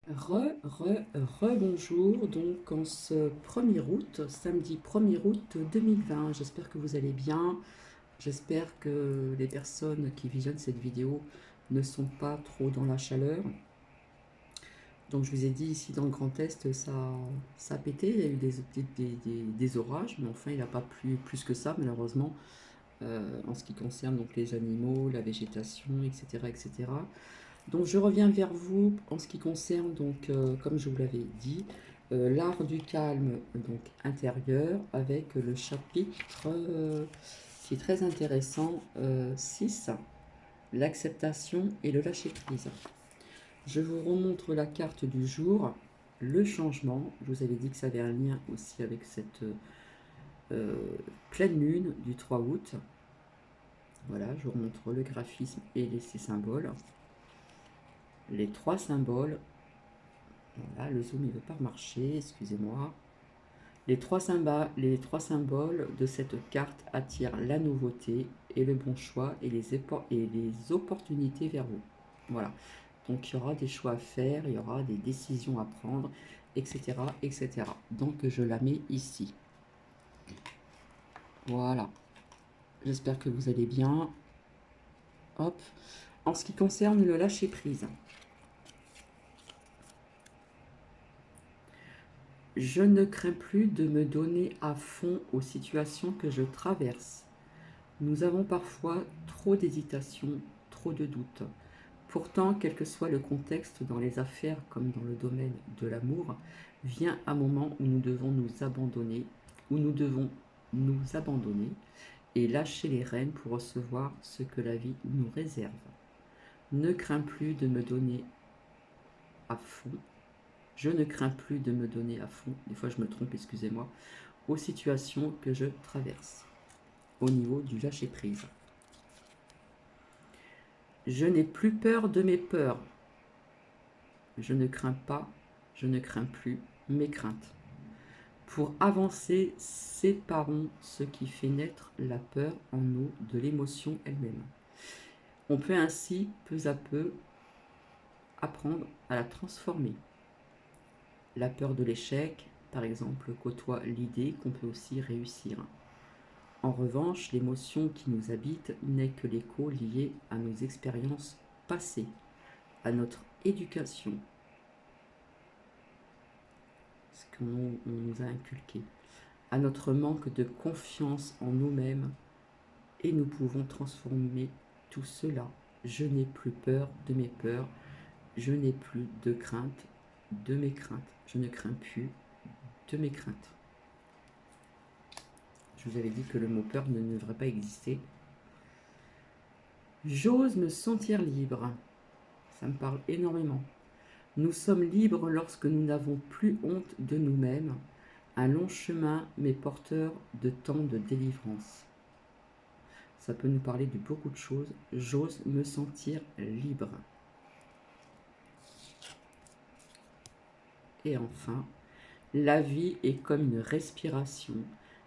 Bonjour, donc en ce 1er août, samedi 1er août 2020, j'espère que vous allez bien, j'espère que les personnes qui visionnent cette vidéo ne sont pas trop dans la chaleur. Donc je vous ai dit ici dans le Grand Est, ça a pété, il y a eu des orages, mais enfin il n'a pas plu plus que ça malheureusement, en ce qui concerne donc les animaux, la végétation, etc. etc. Donc je reviens vers vous en ce qui concerne, donc, comme je vous l'avais dit, l'art du calme donc, intérieur avec le chapitre qui est très intéressant, 6, l'acceptation et le lâcher-prise. Je vous remontre la carte du jour, le changement. Je vous avais dit que ça avait un lien aussi avec cette euh, pleine lune du 3 août. Voilà, je vous remontre le graphisme et ces symboles. Les 3 symboles. Voilà, le zoom ne veut pas marcher, excusez-moi. Les trois symboles de cette carte attirent la nouveauté et le bon choix et les opportunités vers vous. Voilà. Donc il y aura des choix à faire, il y aura des décisions à prendre, etc. etc. Donc je la mets ici. Voilà. J'espère que vous allez bien. Hop. En ce qui concerne le lâcher prise. Je ne crains plus de me donner à fond aux situations que je traverse. Nous avons parfois trop d'hésitation, trop de doutes. Pourtant, quel que soit le contexte dans les affaires comme dans le domaine de l'amour, vient un moment où nous devons nous abandonner et lâcher les rênes pour recevoir ce que la vie nous réserve. Ne crains plus de me donner à fond. Je ne crains plus de me donner à fond, des fois je me trompe, excusez-moi, aux situations que je traverse, au niveau du lâcher-prise. Je n'ai plus peur de mes peurs. Je ne crains pas, je ne crains plus mes craintes. Pour avancer, séparons ce qui fait naître la peur en nous de l'émotion elle-même. On peut ainsi, peu à peu, apprendre à la transformer. La peur de l'échec, par exemple, côtoie l'idée qu'on peut aussi réussir. En revanche, l'émotion qui nous habite n'est que l'écho lié à nos expériences passées, à notre éducation, ce qu'on nous a inculqué, à notre manque de confiance en nous-mêmes, et nous pouvons transformer tout cela. Je n'ai plus peur de mes peurs, je n'ai plus de crainte de mes craintes, je ne crains plus de mes craintes. Je vous avais dit que le mot peur ne devrait pas exister. J'ose me sentir libre. Ça me parle énormément. Nous sommes libres lorsque nous n'avons plus honte de nous-mêmes. Un long chemin, mais porteur de tant de délivrance. Ça peut nous parler de beaucoup de choses. J'ose me sentir libre. Et enfin, la vie est comme une respiration,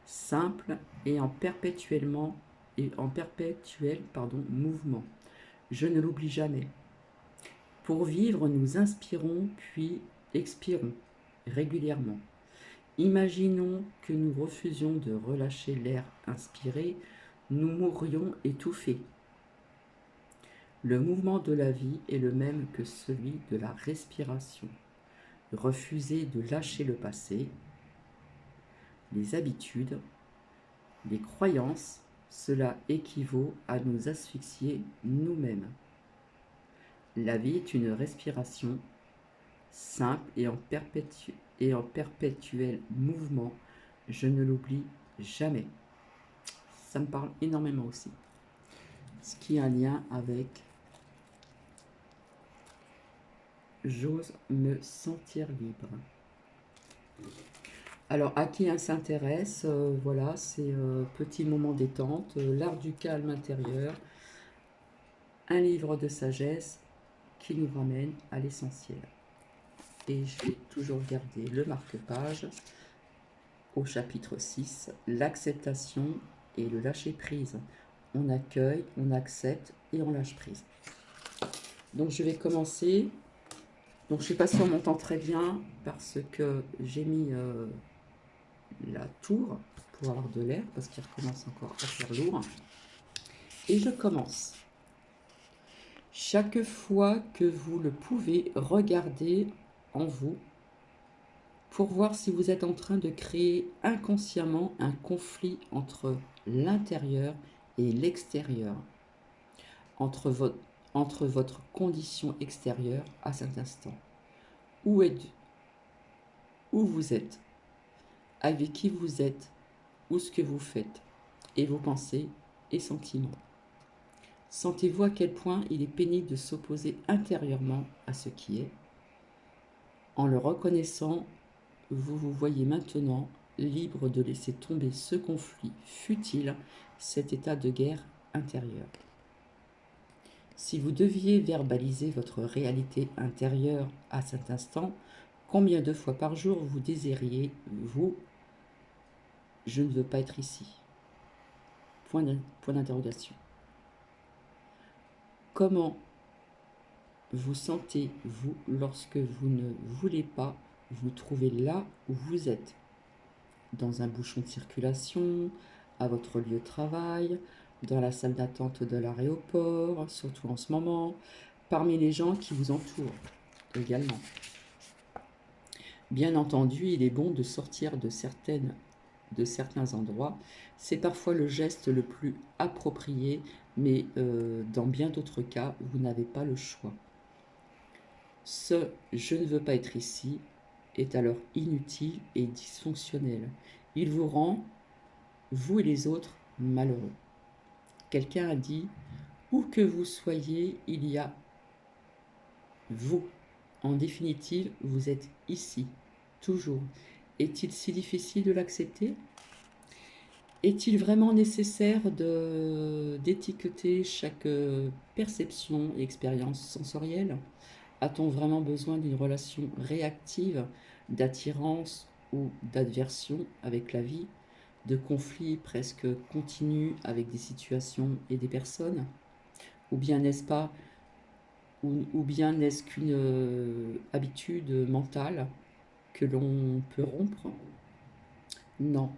simple et en perpétuel mouvement. Je ne l'oublie jamais. Pour vivre, nous inspirons puis expirons régulièrement. Imaginons que nous refusions de relâcher l'air inspiré, nous mourrions étouffés. Le mouvement de la vie est le même que celui de la respiration. Refuser de lâcher le passé, les habitudes, les croyances, cela équivaut à nous asphyxier nous-mêmes. La vie est une respiration simple et en perpétuel mouvement. Je ne l'oublie jamais. Ça me parle énormément aussi. Ce qui a un lien avec j'ose me sentir libre. Alors, à qui elle s'intéresse, voilà, c'est petit moment détente, l'art du calme intérieur, un livre de sagesse qui nous ramène à l'essentiel. Et je vais toujours garder le marque-page au chapitre 6, l'acceptation et le lâcher-prise. On accueille, on accepte et on lâche prise. Donc je vais commencer Donc je suis pas sûre montant très bien parce que j'ai mis la tour pour avoir de l'air parce qu'il recommence encore à faire lourd. Et je commence. Chaque fois que vous le pouvez, regardez en vous pour voir si vous êtes en train de créer inconsciemment un conflit entre l'intérieur et l'extérieur, entre votre condition extérieure à cet instant. Où vous êtes, avec qui vous êtes, ou ce que vous faites, et vos pensées et sentiments. Sentez-vous à quel point il est pénible de s'opposer intérieurement à ce qui est. En le reconnaissant, vous vous voyez maintenant libre de laisser tomber ce conflit futile, cet état de guerre intérieure. Si vous deviez verbaliser votre réalité intérieure à cet instant, combien de fois par jour vous désiriez, vous, je ne veux pas être ici. Point d'interrogation. Comment vous sentez-vous lorsque vous ne voulez pas vous trouver là où vous êtes? Dans un bouchon de circulation, à votre lieu de travail, dans la salle d'attente de l'aéroport, surtout en ce moment, parmi les gens qui vous entourent également. Bien entendu, il est bon de sortir de certains endroits. C'est parfois le geste le plus approprié, mais dans bien d'autres cas, vous n'avez pas le choix. Ce « je ne veux pas être ici » est alors inutile et dysfonctionnel. Il vous rend, vous et les autres, malheureux. Quelqu'un a dit « où que vous soyez, il y a vous ». En définitive, vous êtes ici, toujours. Est-il si difficile de l'accepter? Est-il vraiment nécessaire d'étiqueter chaque perception et expérience sensorielle? A-t-on vraiment besoin d'une relation réactive, d'attirance ou d'adversion avec la vie, de conflits presque continus avec des situations et des personnes? Ou bien n'est-ce qu'une habitude mentale que l'on peut rompre? Non,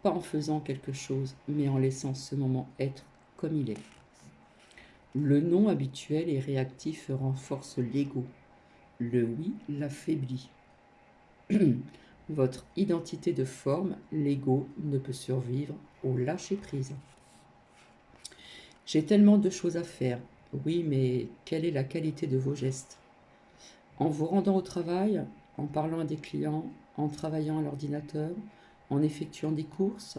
pas en faisant quelque chose, mais en laissant ce moment être comme il est. Le non habituel et réactif renforce l'ego. Le oui l'affaiblit. Votre identité de forme, l'ego, ne peut survivre au lâcher-prise. J'ai tellement de choses à faire. Oui, mais quelle est la qualité de vos gestes? En vous rendant au travail, en parlant à des clients, en travaillant à l'ordinateur, en effectuant des courses,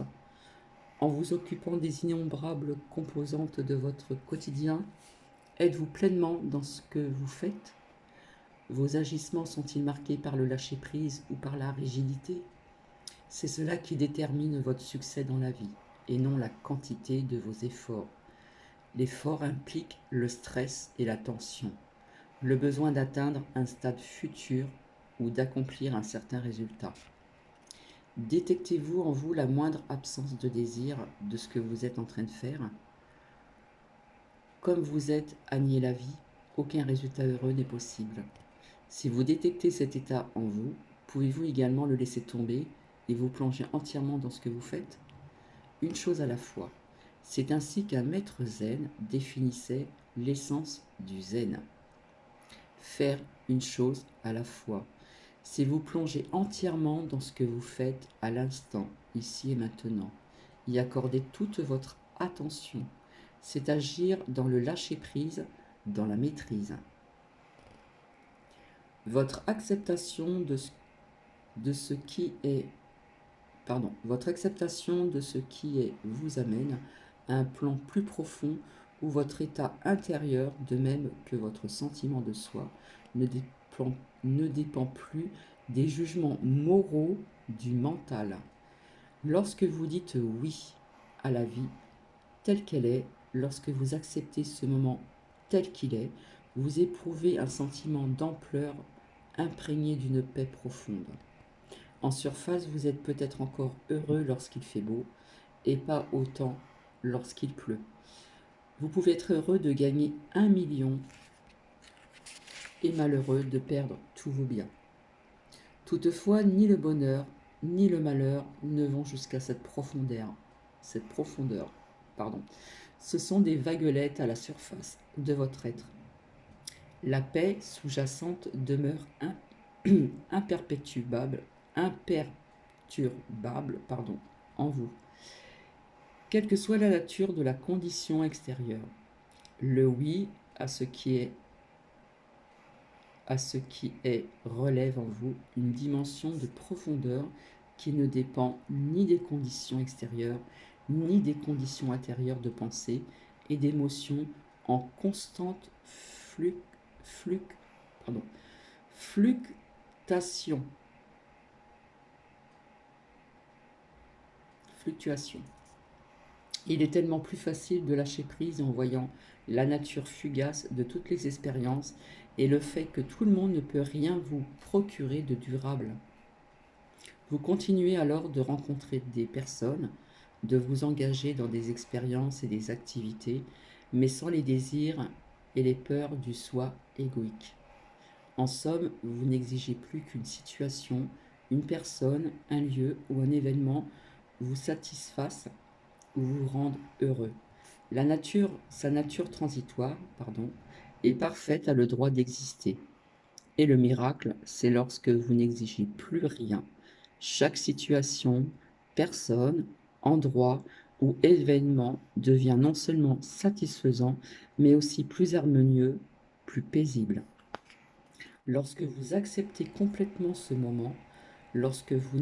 en vous occupant des innombrables composantes de votre quotidien, êtes-vous pleinement dans ce que vous faites? Vos agissements sont-ils marqués par le lâcher-prise ou par la rigidité? C'est cela qui détermine votre succès dans la vie, et non la quantité de vos efforts. L'effort implique le stress et la tension, le besoin d'atteindre un stade futur ou d'accomplir un certain résultat. Détectez-vous en vous la moindre absence de désir de ce que vous êtes en train de faire? Comme vous êtes à nier la vie, aucun résultat heureux n'est possible. Si vous détectez cet état en vous, pouvez-vous également le laisser tomber et vous plonger entièrement dans ce que vous faites? Une chose à la fois. C'est ainsi qu'un maître zen définissait l'essence du zen. Faire une chose à la fois. C'est vous plonger entièrement dans ce que vous faites à l'instant, ici et maintenant. Y accorder toute votre attention. C'est agir dans le lâcher-prise, dans la maîtrise. Votre acceptation de ce qui est vous amène à un plan plus profond où votre état intérieur, de même que votre sentiment de soi, ne dépend plus des jugements moraux du mental. Lorsque vous dites oui à la vie telle qu'elle est, lorsque vous acceptez ce moment tel qu'il est, vous éprouvez un sentiment d'ampleur imprégné d'une paix profonde. En surface, vous êtes peut-être encore heureux lorsqu'il fait beau, et pas autant lorsqu'il pleut. Vous pouvez être heureux de gagner 1 million et malheureux de perdre tous vos biens. Toutefois, ni le bonheur, ni le malheur ne vont jusqu'à cette profondeur. Pardon. Ce sont des vaguelettes à la surface de votre être. La paix sous-jacente demeure imperturbable en vous, quelle que soit la nature de la condition extérieure. Le oui à ce qui est relève en vous une dimension de profondeur qui ne dépend ni des conditions extérieures, ni des conditions intérieures de pensée et d'émotions en constante fluctuation. Il est tellement plus facile de lâcher prise en voyant la nature fugace de toutes les expériences et le fait que tout le monde ne peut rien vous procurer de durable. Vous continuez alors de rencontrer des personnes, de vous engager dans des expériences et des activités, mais sans les désirs et les peurs du soi égoïque. En somme, vous n'exigez plus qu'une situation, une personne, un lieu ou un événement vous satisfasse ou vous rende heureux. Sa nature transitoire, est parfaite, a le droit d'exister. Et le miracle, c'est lorsque vous n'exigez plus rien. Chaque situation, personne, endroit ou événement devient non seulement satisfaisant, mais aussi plus harmonieux, plus paisible. Lorsque vous acceptez complètement ce moment, lorsque vous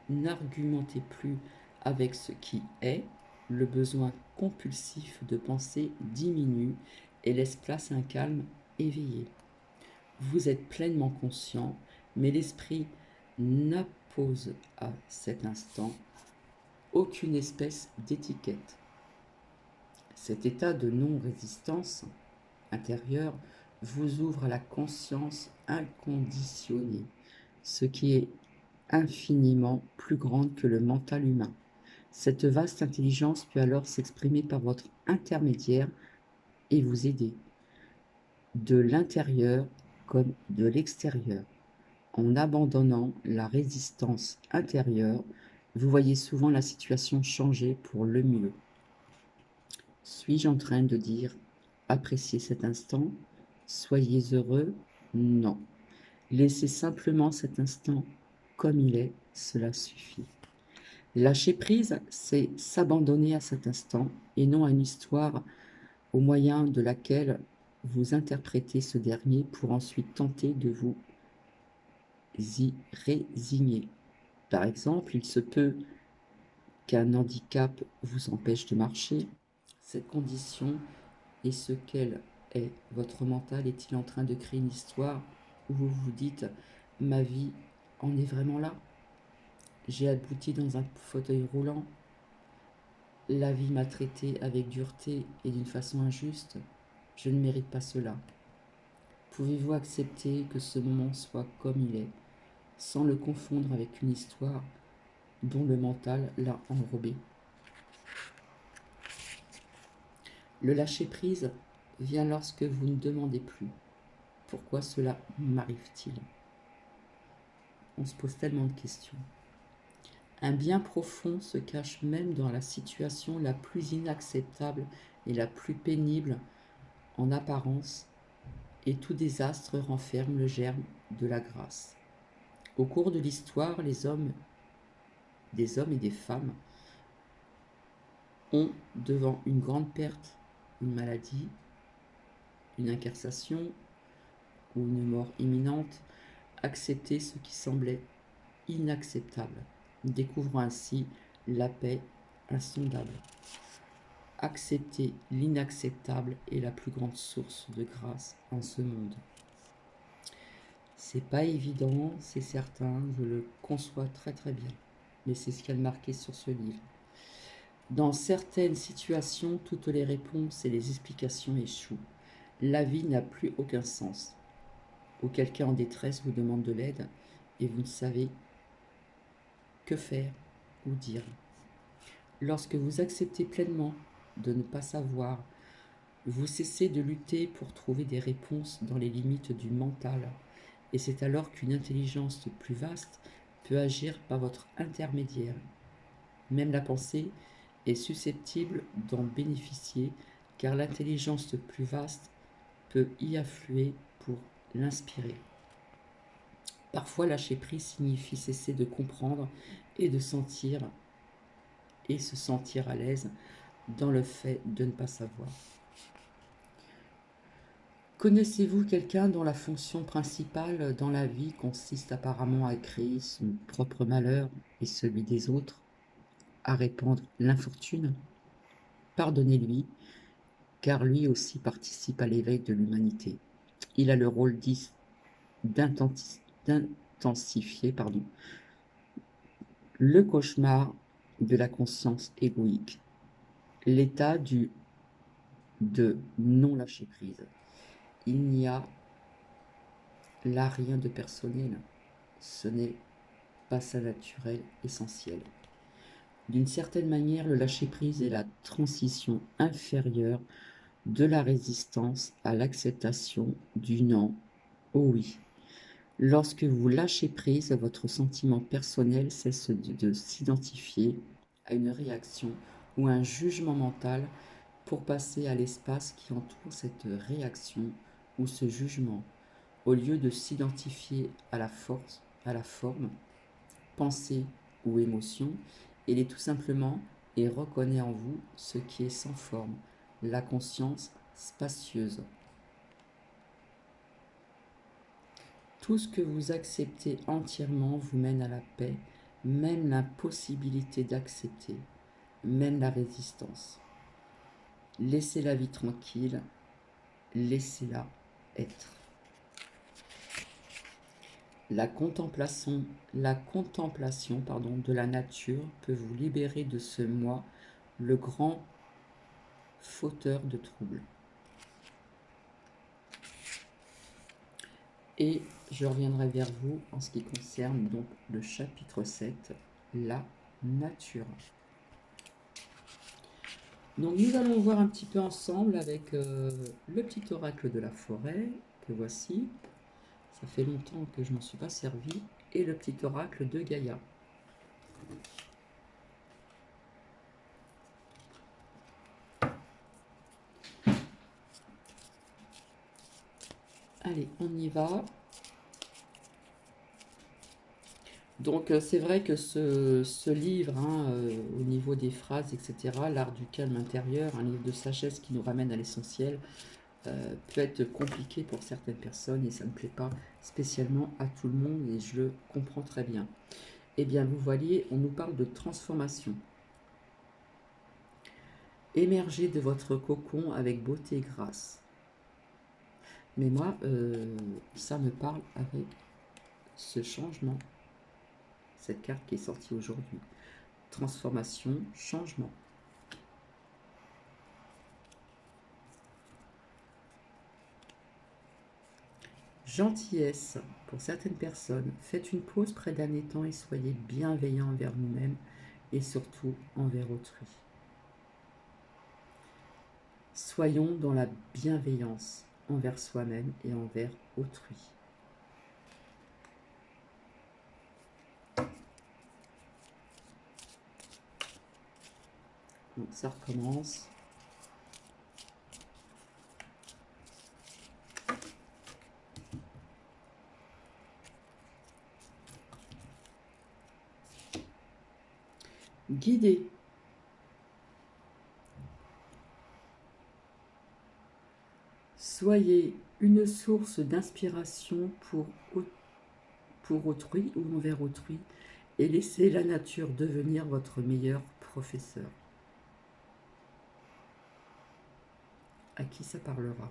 n'argumentez plus avec ce qui est, le besoin compulsif de penser diminue et laisse place à un calme éveillé. Vous êtes pleinement conscient, mais l'esprit n'impose à cet instant aucune espèce d'étiquette. Cet état de non-résistance intérieure vous ouvre à la conscience inconditionnée, ce qui est infiniment plus grande que le mental humain. Cette vaste intelligence peut alors s'exprimer par votre intermédiaire et vous aider, de l'intérieur comme de l'extérieur. En abandonnant la résistance intérieure, vous voyez souvent la situation changer pour le mieux. Suis-je en train de dire « Appréciez cet instant, soyez heureux » ? Non. Laissez simplement cet instant comme il est, cela suffit. Lâcher prise, c'est s'abandonner à cet instant et non à une histoire au moyen de laquelle vous interprétez ce dernier pour ensuite tenter de vous y résigner. Par exemple, il se peut qu'un handicap vous empêche de marcher. Cette condition est ce qu'elle est. Votre mental est-il en train de créer une histoire où vous vous dites « ma vie en est vraiment là ?» J'ai abouti dans un fauteuil roulant. La vie m'a traité avec dureté et d'une façon injuste. Je ne mérite pas cela. Pouvez-vous accepter que ce moment soit comme il est, sans le confondre avec une histoire dont le mental l'a enrobé? Le lâcher-prise vient lorsque vous ne demandez plus. Pourquoi cela m'arrive-t-il? On se pose tellement de questions. Un bien profond se cache même dans la situation la plus inacceptable et la plus pénible en apparence, et tout désastre renferme le germe de la grâce. Au cours de l'histoire, des hommes et des femmes ont, devant une grande perte, une maladie, une incarcération ou une mort imminente, accepté ce qui semblait inacceptable, découvrant ainsi la paix insondable. Accepter l'inacceptable est la plus grande source de grâce en ce monde. C'est pas évident, c'est certain, je le conçois très très bien, mais c'est ce qu'il y a de marqué sur ce livre. Dans certaines situations, toutes les réponses et les explications échouent. La vie n'a plus aucun sens. Ou quelqu'un en détresse vous demande de l'aide et vous ne savez que faire ou dire. Lorsque vous acceptez pleinement de ne pas savoir Vous cessez de lutter pour trouver des réponses dans les limites du mental, et c'est alors qu'une intelligence plus vaste peut agir par votre intermédiaire. Même la pensée est susceptible d'en bénéficier, car l'intelligence plus vaste peut y affluer pour l'inspirer. Parfois, lâcher prise signifie cesser de comprendre et de sentir, et se sentir à l'aise dans le fait de ne pas savoir. Connaissez-vous quelqu'un dont la fonction principale dans la vie consiste apparemment à créer son propre malheur et celui des autres, à répandre l'infortune? Pardonnez-lui, car lui aussi participe à l'éveil de l'humanité. Il a le rôle d'intensifier le cauchemar de la conscience égoïque, l'état de non-lâcher-prise. Il n'y a là rien de personnel, ce n'est pas sa naturelle essentielle. D'une certaine manière, le lâcher-prise est la transition inférieure de la résistance à l'acceptation du non au oui. Lorsque vous lâchez prise, votre sentiment personnel cesse de s'identifier à une réaction ou un jugement mental pour passer à l'espace qui entoure cette réaction ou ce jugement. Au lieu de s'identifier à la forme, pensée ou émotion, il est tout simplement et reconnaît en vous ce qui est sans forme, la conscience spacieuse. Tout ce que vous acceptez entièrement vous mène à la paix, même l'impossibilité d'accepter, même la résistance. Laissez la vie tranquille, laissez-la être. La contemplation de la nature peut vous libérer de ce moi, le grand fauteur de troubles. Et je reviendrai vers vous en ce qui concerne donc le chapitre 7, la nature. Donc nous allons voir un petit peu ensemble avec le petit oracle de la forêt, que voici. Ça fait longtemps que je n'en suis pas servi. Et le petit oracle de Gaïa. Allez, on y va. Donc c'est vrai que ce livre, au niveau des phrases, etc., l'art du calme intérieur, un livre de sagesse qui nous ramène à l'essentiel, peut être compliqué pour certaines personnes et ça ne plaît pas spécialement à tout le monde et je le comprends très bien. Eh bien, vous voyez, on nous parle de transformation. Émergez de votre cocon avec beauté et grâce. Mais moi, ça me parle avec ce changement. Cette carte qui est sortie aujourd'hui. Transformation, changement. Gentillesse pour certaines personnes. Faites une pause près d'un étang et soyez bienveillant envers vous-même et surtout envers autrui. Soyons dans la bienveillance envers soi-même et envers autrui. Donc ça recommence. Guider. Soyez une source d'inspiration pour autrui ou envers autrui et laissez la nature devenir votre meilleur professeur. À qui ça parlera?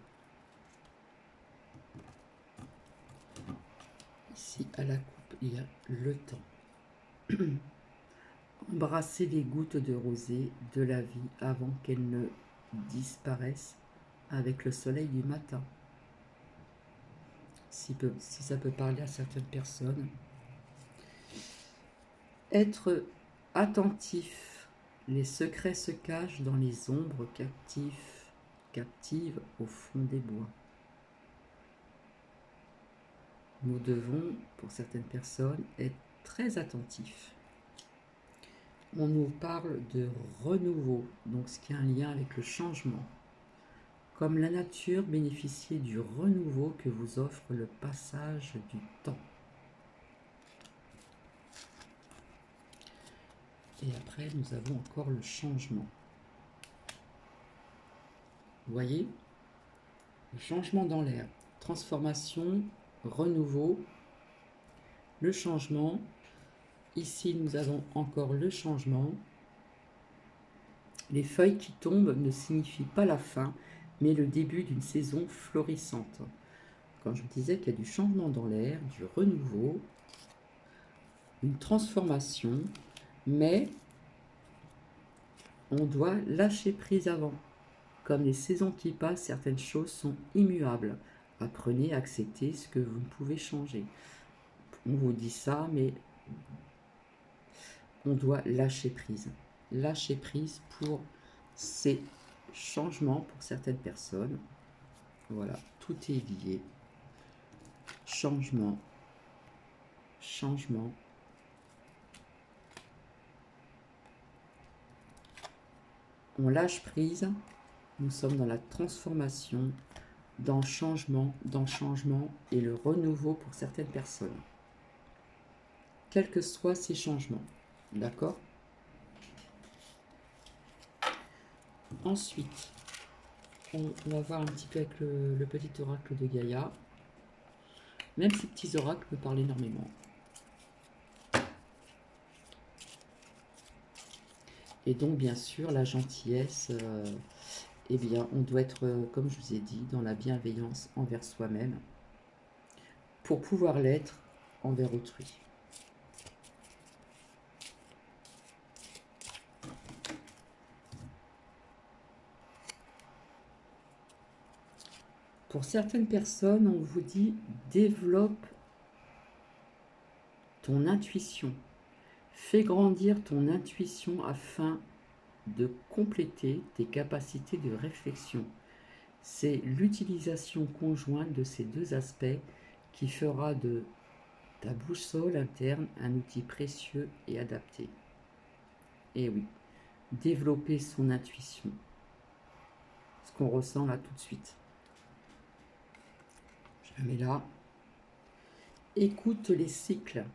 Ici, à la coupe, il y a le temps. Embrassez les gouttes de rosée de la vie avant qu'elles ne disparaissent avec le soleil du matin. Si ça peut parler à certaines personnes. Être attentif. Les secrets se cachent dans les ombres captifs captive au fond des bois. Nous devons, pour certaines personnes, être très attentifs. On nous parle de renouveau, donc ce qui a un lien avec le changement. Comme la nature bénéficiait du renouveau que vous offre le passage du temps. Et après, nous avons encore le changement. Vous voyez? Le changement dans l'air. Transformation, renouveau, le changement. Ici, nous avons encore le changement. Les feuilles qui tombent ne signifient pas la fin, mais le début d'une saison florissante. Quand je vous disais qu'il y a du changement dans l'air, du renouveau, une transformation, mais on doit lâcher prise avant. Comme les saisons qui passent, certaines choses sont immuables. Apprenez à accepter ce que vous ne pouvez changer. On vous dit ça, mais on doit lâcher prise. Lâcher prise pour ces changements pour certaines personnes. Voilà, tout est lié. Changement, changement. On lâche prise. Nous sommes dans la transformation, dans le changement et le renouveau pour certaines personnes. Quels que soient ces changements. D'accord? Ensuite, on va voir un petit peu avec le petit oracle de Gaïa. Même ces petits oracles me parlent énormément. Et donc, bien sûr, la gentillesse, eh bien, on doit être, comme je vous ai dit, dans la bienveillance envers soi-même pour pouvoir l'être envers autrui. Pour certaines personnes, on vous dit développe ton intuition. Fais grandir ton intuition afin de compléter tes capacités de réflexion. C'est l'utilisation conjointe de ces deux aspects qui fera de ta boussole interne un outil précieux et adapté. Et oui, développer son intuition. Ce qu'on ressent là tout de suite. Je la mets là. Écoute les cycles.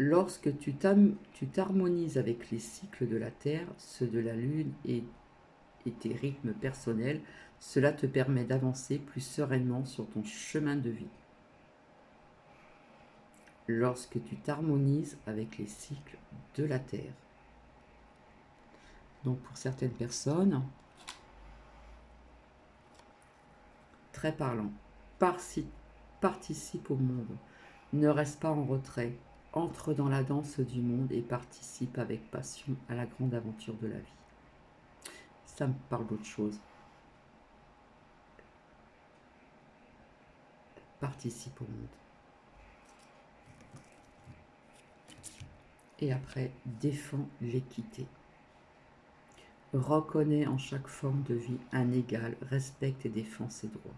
Lorsque tu t'harmonises avec les cycles de la Terre, ceux de la Lune et tes rythmes personnels, cela te permet d'avancer plus sereinement sur ton chemin de vie. Lorsque tu t'harmonises avec les cycles de la Terre. Donc pour certaines personnes, très parlant, participe au monde, ne reste pas en retrait, entre dans la danse du monde et participe avec passion à la grande aventure de la vie. Ça me parle d'autre chose. Participe au monde. Et après, défends l'équité. Reconnais en chaque forme de vie un égal, respecte et défends ses droits.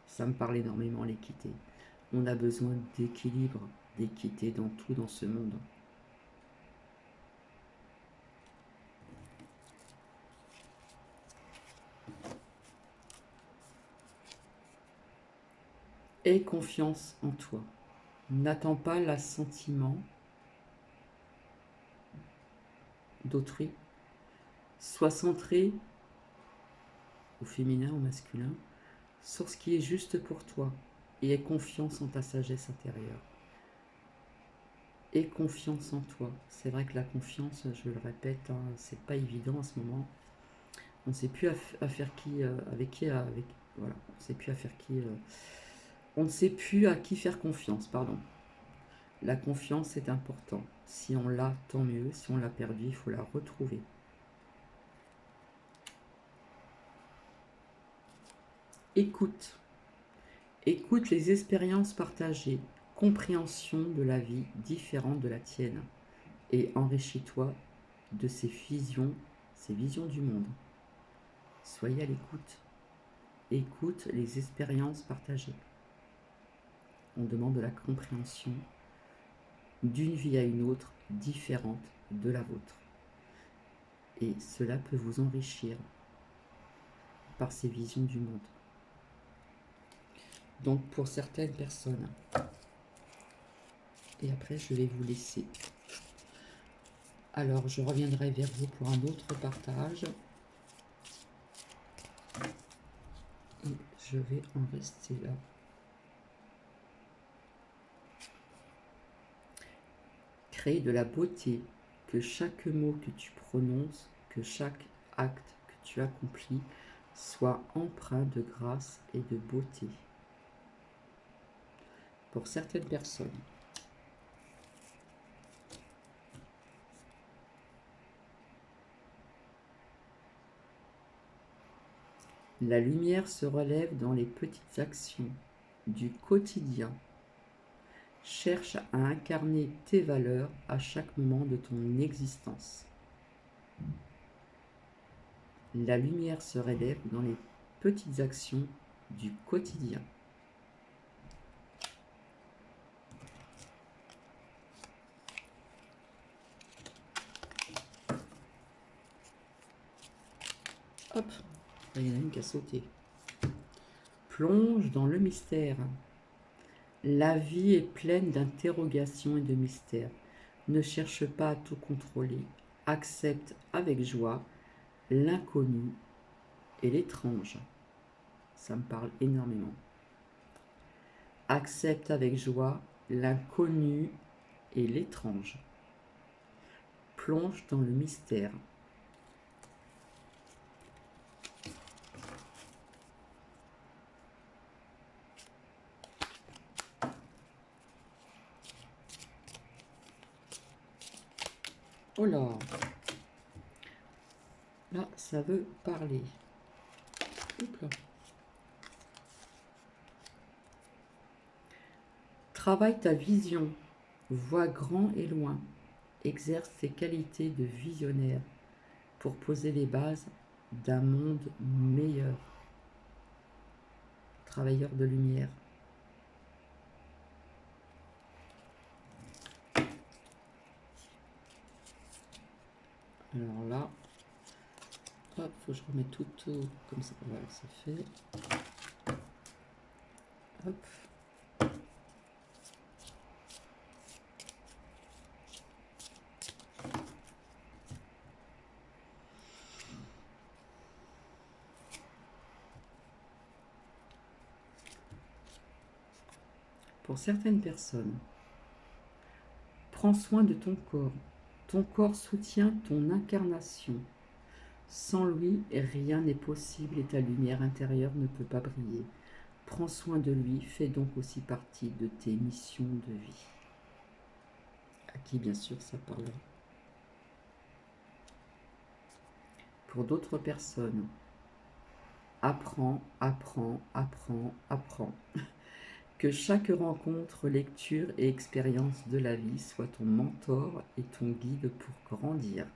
Ça me parle énormément, l'équité. On a besoin d'équilibre, d'équité dans tout dans ce monde. Aie confiance en toi. N'attends pas l'assentiment d'autrui. Sois centré, au féminin, au masculin, sur ce qui est juste pour toi et aie confiance en ta sagesse intérieure. Aie confiance en toi. C'est vrai que la confiance, je le répète, hein, c'est pas évident en ce moment. On ne sait plus à faire qui, avec qui, avec, voilà, on ne sait plus à faire qui, on ne sait plus à qui faire confiance, pardon. La confiance est important. Si on l'a, tant mieux. Si on l'a perdue, il faut la retrouver. Écoute. Écoute les expériences partagées, compréhension de la vie différente de la tienne et enrichis-toi de ces visions du monde. Soyez à l'écoute. Écoute les expériences partagées. On demande de la compréhension d'une vie à une autre différente de la vôtre. Et cela peut vous enrichir par ces visions du monde. Donc pour certaines personnes, et après je vais vous laisser. Alors je reviendrai vers vous pour un autre partage. Et je vais en rester là. Crée de la beauté, que chaque mot que tu prononces, que chaque acte que tu accomplis soit empreint de grâce et de beauté. Pour certaines personnes. La lumière se relève dans les petites actions du quotidien. Cherche à incarner tes valeurs à chaque moment de ton existence. La lumière se relève dans les petites actions du quotidien. Hop, il y en a une qui a sauté. Plonge dans le mystère. La vie est pleine d'interrogations et de mystères. Ne cherche pas à tout contrôler. Accepte avec joie l'inconnu et l'étrange. Ça me parle énormément. Accepte avec joie l'inconnu et l'étrange. Plonge dans le mystère. Oh là, là, ça veut parler. Hop là. Travaille ta vision, vois grand et loin, exerce tes qualités de visionnaire pour poser les bases d'un monde meilleur. Travailleur de lumière. Alors là, hop, faut que je remette tout comme ça. Voilà, c'est fait. Hop. Pour certaines personnes, prends soin de ton corps. Ton corps soutient ton incarnation. Sans lui, rien n'est possible et ta lumière intérieure ne peut pas briller. Prends soin de lui, fais donc aussi partie de tes missions de vie. À qui, bien sûr, ça parlera. Pour d'autres personnes, apprends, apprends, apprends, apprends. Que chaque rencontre, lecture et expérience de la vie soit ton mentor et ton guide pour grandir.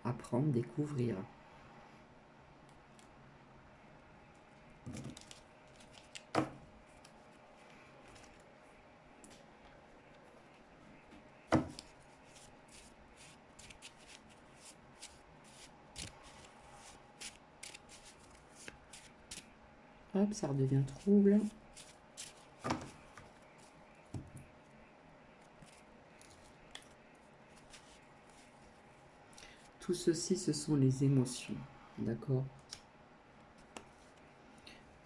Apprendre, découvrir. Hop, ça redevient trouble. Tout ceci, ce sont les émotions, d'accord?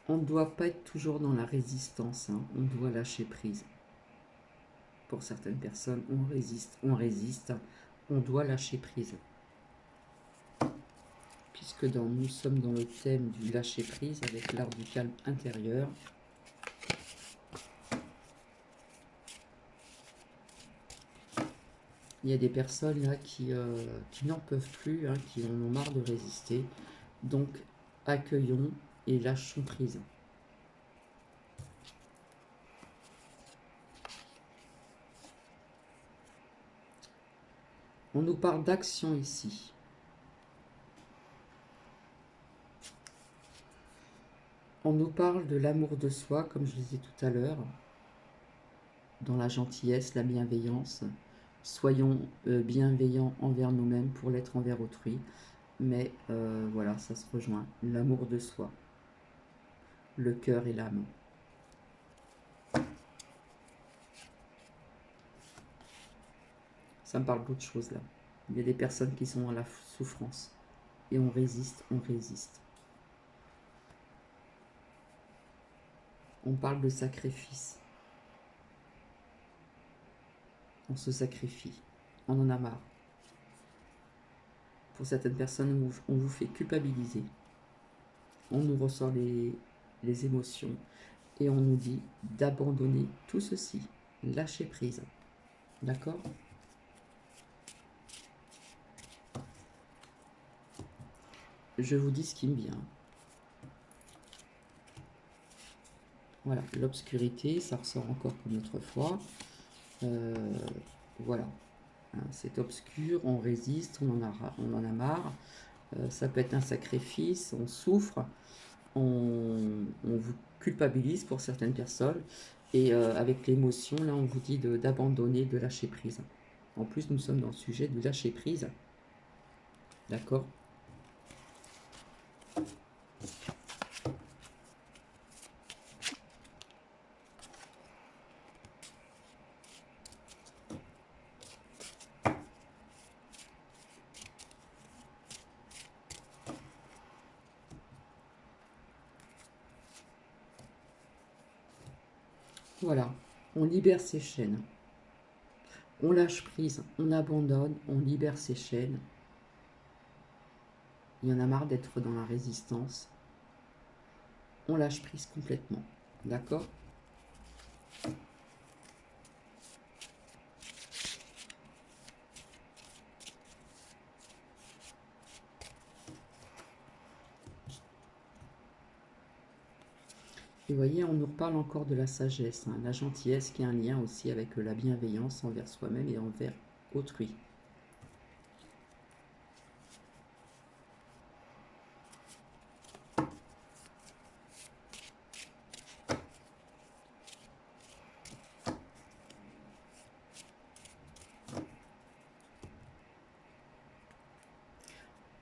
On ne doit pas être toujours dans la résistance, hein. On doit lâcher prise. Pour certaines personnes, on résiste, on doit lâcher prise. Puisque nous sommes dans le thème du lâcher prise avec l'art du calme intérieur. Il y a des personnes là qui n'en peuvent plus, hein, qui en ont marre de résister. Donc, accueillons et lâchons prise. On nous parle d'action ici. On nous parle de l'amour de soi, comme je disais tout à l'heure, dans la gentillesse, la bienveillance. Soyons bienveillants envers nous-mêmes pour l'être envers autrui. Mais voilà, ça se rejoint. L'amour de soi, le cœur et l'âme. Ça me parle d'autre chose là. Il y a des personnes qui sont dans la souffrance. Et on résiste, on résiste. On parle de sacrifice. On se sacrifie. On en a marre. Pour certaines personnes, on vous fait culpabiliser. On nous ressort les émotions. Et on nous dit d'abandonner tout ceci. Lâcher prise. D'accord ? Je vous dis ce qui me vient. Voilà, l'obscurité, ça ressort encore comme autrefois. Voilà, hein, c'est obscur, on résiste, on en a marre. Ça peut être un sacrifice, on souffre, on vous culpabilise pour certaines personnes. Et avec l'émotion, là, on vous dit d'abandonner, de lâcher prise. En plus, nous sommes dans le sujet de lâcher prise. D'accord ? Voilà, on libère ses chaînes. On lâche prise, on abandonne, on libère ses chaînes. Il y en a marre d'être dans la résistance. On lâche prise complètement. D'accord ? Et vous voyez, on nous reparle encore de la sagesse, hein, la gentillesse qui a un lien aussi avec la bienveillance envers soi-même et envers autrui.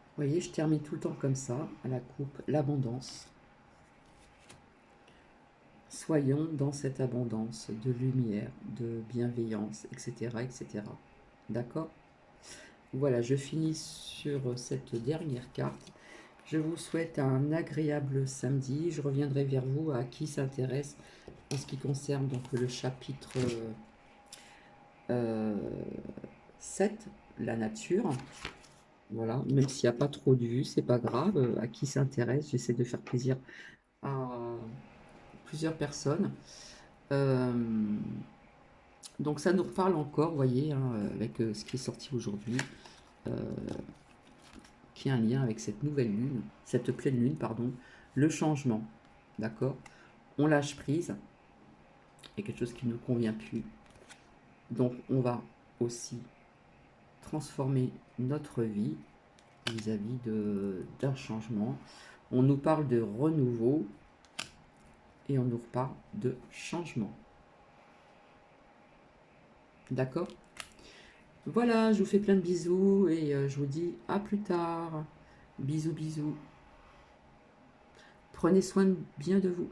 Vous voyez, je termine tout le temps comme ça, à la coupe, l'abondance. Soyons dans cette abondance de lumière, de bienveillance, etc. etc. D'accord ? Voilà, je finis sur cette dernière carte. Je vous souhaite un agréable samedi. Je reviendrai vers vous à qui s'intéresse en ce qui concerne donc le chapitre 7, la nature. Voilà, même s'il n'y a pas trop de vues, c'est pas grave. À qui s'intéresse, j'essaie de faire plaisir à plusieurs personnes. Donc ça nous reparle encore, vous voyez, hein, avec ce qui est sorti aujourd'hui, qui a un lien avec cette nouvelle lune, cette pleine lune, pardon, le changement, d'accord ? On lâche prise, il y a quelque chose qui ne nous convient plus. Donc on va aussi transformer notre vie vis-à-vis d'un changement. On nous parle de renouveau et on nous reparle de changement. D'accord ? Voilà, je vous fais plein de bisous et je vous dis à plus tard. Bisous, bisous. Prenez soin bien de vous.